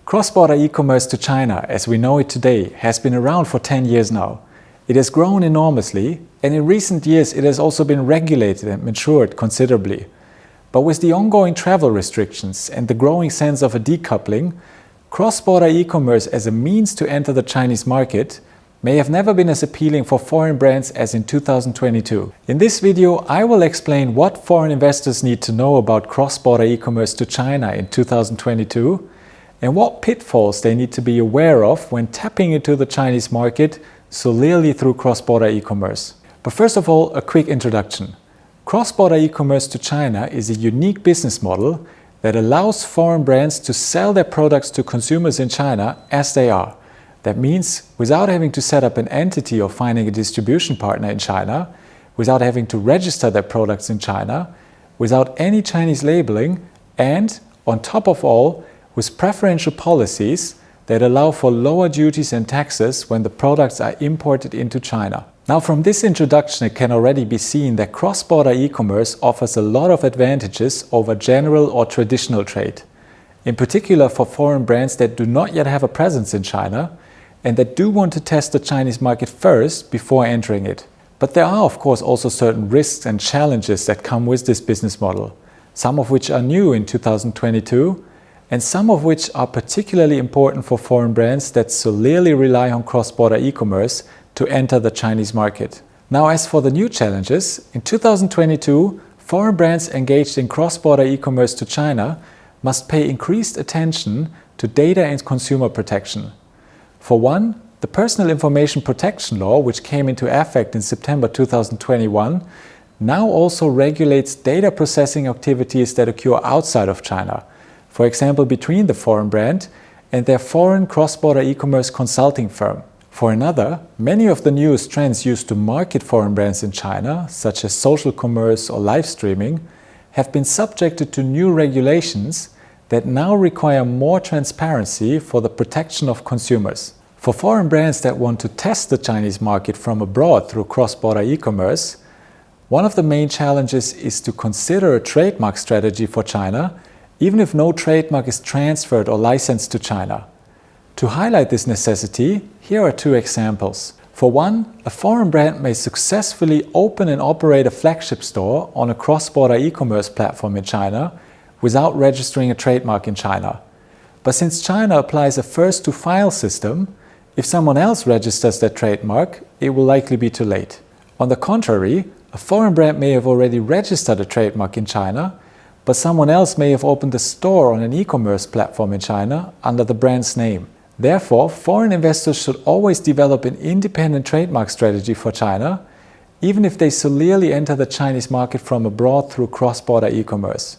Cross-border e-commerce to China, as we know it today, has been around for 10 years now. It has grown enormously, and in recent years it has also been regulated and matured considerably. But with the ongoing travel restrictions and the growing sense of a decoupling, cross-border e-commerce as a means to enter the Chinese market may have never been as appealing for foreign brands as in 2022. In this video, I will explain what foreign investors need to know about cross-border e-commerce to China in 2022 and what pitfalls they need to be aware of when tapping into the Chinese market solely through cross-border e-commerce. But first of all, a quick introduction. Cross-border e-commerce to China is a unique business model that allows foreign brands to sell their products to consumers in China as they are. That means without having to set up an entity or finding a distribution partner in China, without having to register their products in China, without any Chinese labeling, and on top of all, with preferential policies that allow for lower duties and taxes when the products are imported into China. Now, from this introduction, it can already be seen that cross-border e-commerce offers a lot of advantages over general or traditional trade, in particular for foreign brands that do not yet have a presence in China and that do want to test the Chinese market first before entering it. But there are, of course, also certain risks and challenges that come with this business model, some of which are new in 2022, and some of which are particularly important for foreign brands that solely rely on cross-border e-commerce to enter the Chinese market. Now, as for the new challenges, in 2022, foreign brands engaged in cross-border e-commerce to China must pay increased attention to data and consumer protection. For one, the Personal Information Protection Law, which came into effect in September 2021, now also regulates data processing activities that occur outside of China, for example, between the foreign brand and their foreign cross-border e-commerce consulting firm. For another, many of the newest trends used to market foreign brands in China, such as social commerce or live streaming, have been subjected to new regulations that now require more transparency for the protection of consumers. For foreign brands that want to test the Chinese market from abroad through cross-border e-commerce, one of the main challenges is to consider a trademark strategy for China, even if no trademark is transferred or licensed to China. To highlight this necessity, here are two examples. For one, a foreign brand may successfully open and operate a flagship store on a cross-border e-commerce platform in China without registering a trademark in China. But since China applies a first-to-file system, if someone else registers their trademark, it will likely be too late. On the contrary, a foreign brand may have already registered a trademark in China, but someone else may have opened a store on an e-commerce platform in China under the brand's name. Therefore, foreign investors should always develop an independent trademark strategy for China, even if they solely enter the Chinese market from abroad through cross-border e-commerce.